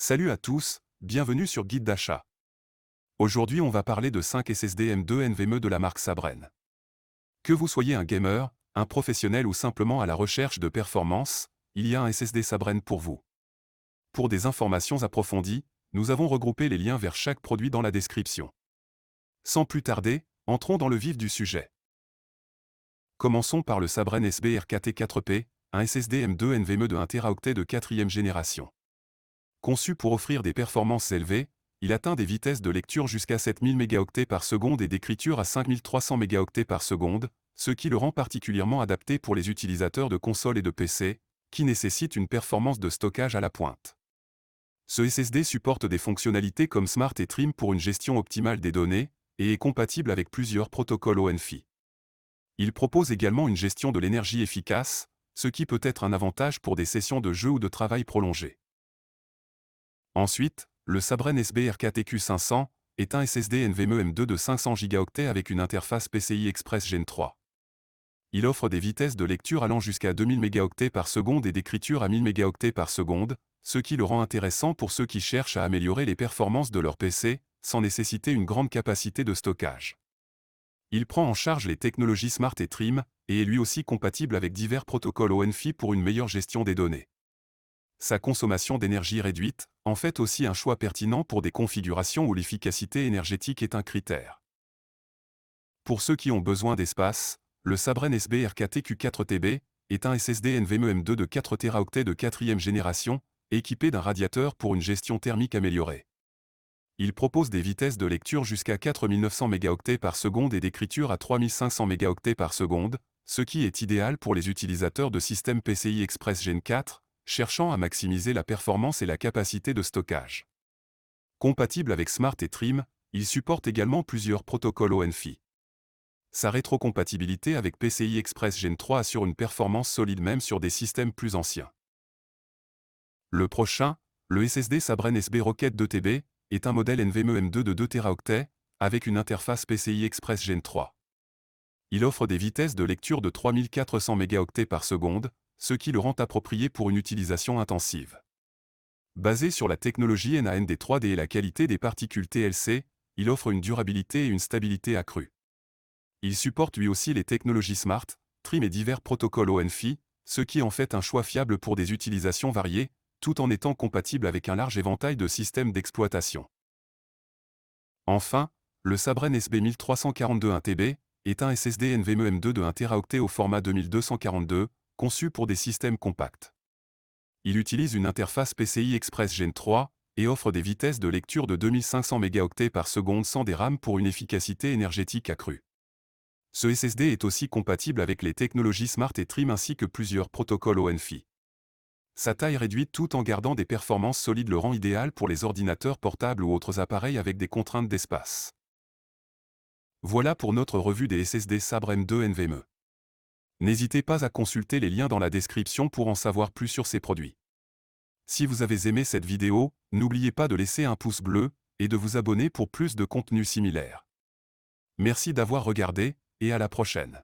Salut à tous, bienvenue sur Guide d'achat. Aujourd'hui on va parler de 5 SSD M2 NVMe de la marque Sabren. Que vous soyez un gamer, un professionnel ou simplement à la recherche de performance, il y a un SSD Sabren pour vous. Pour des informations approfondies, nous avons regroupé les liens vers chaque produit dans la description. Sans plus tarder, entrons dans le vif du sujet. Commençons par le Sabren SBRKT4P, un SSD M2 NVMe de 1 Teraoctet de 4e génération. Conçu pour offrir des performances élevées, il atteint des vitesses de lecture jusqu'à 7000 mégaoctets par seconde et d'écriture à 5300 mégaoctets par seconde, ce qui le rend particulièrement adapté pour les utilisateurs de consoles et de PC, qui nécessitent une performance de stockage à la pointe. Ce SSD supporte des fonctionnalités comme Smart et Trim pour une gestion optimale des données, et est compatible avec plusieurs protocoles ONFI. Il propose également une gestion de l'énergie efficace, ce qui peut être un avantage pour des sessions de jeu ou de travail prolongées. Ensuite, le Sabren SBRKTQ500 est un SSD NVMe M2 de 500 Go avec une interface PCI Express Gen 3. Il offre des vitesses de lecture allant jusqu'à 2000 mégaoctets par seconde et d'écriture à 1000 mégaoctets par seconde, ce qui le rend intéressant pour ceux qui cherchent à améliorer les performances de leur PC, sans nécessiter une grande capacité de stockage. Il prend en charge les technologies Smart et Trim, et est lui aussi compatible avec divers protocoles ONFI pour une meilleure gestion des données. Sa consommation d'énergie réduite en fait aussi un choix pertinent pour des configurations où l'efficacité énergétique est un critère. Pour ceux qui ont besoin d'espace, le Sabren SBRKTQ4TB est un SSD NVMe M2 de 4 Teraoctets de 4e génération, équipé d'un radiateur pour une gestion thermique améliorée. Il propose des vitesses de lecture jusqu'à 4900 mégaoctets par seconde et d'écriture à 3500 mégaoctets par seconde, ce qui est idéal pour les utilisateurs de systèmes PCI Express Gen 4, cherchant à maximiser la performance et la capacité de stockage. Compatible avec Smart et Trim, il supporte également plusieurs protocoles ONFI. Sa rétrocompatibilité avec PCI Express Gen 3 assure une performance solide même sur des systèmes plus anciens. Le prochain, le SSD Sabren SB Rocket 2TB, est un modèle NVMe M2 de 2 Teraoctets, avec une interface PCI Express Gen 3. Il offre des vitesses de lecture de 3400 mégaoctets par seconde, ce qui le rend approprié pour une utilisation intensive. Basé sur la technologie NAND 3D et la qualité des particules TLC, il offre une durabilité et une stabilité accrues. Il supporte lui aussi les technologies Smart, Trim et divers protocoles ONFI, ce qui en fait un choix fiable pour des utilisations variées, tout en étant compatible avec un large éventail de systèmes d'exploitation. Enfin, le Sabren SB 1342 1TB est un SSD NVMe M2 de 1 Teraoctet au format 2242, conçu pour des systèmes compacts. Il utilise une interface PCI Express Gen 3 et offre des vitesses de lecture de 2500 mégaoctets par seconde sans DRAM pour une efficacité énergétique accrue. Ce SSD est aussi compatible avec les technologies Smart et Trim ainsi que plusieurs protocoles ONFI. Sa taille réduite tout en gardant des performances solides le rend idéal pour les ordinateurs portables ou autres appareils avec des contraintes d'espace. Voilà pour notre revue des SSD Sabren 2 NVMe. N'hésitez pas à consulter les liens dans la description pour en savoir plus sur ces produits. Si vous avez aimé cette vidéo, n'oubliez pas de laisser un pouce bleu et de vous abonner pour plus de contenus similaires. Merci d'avoir regardé, et à la prochaine.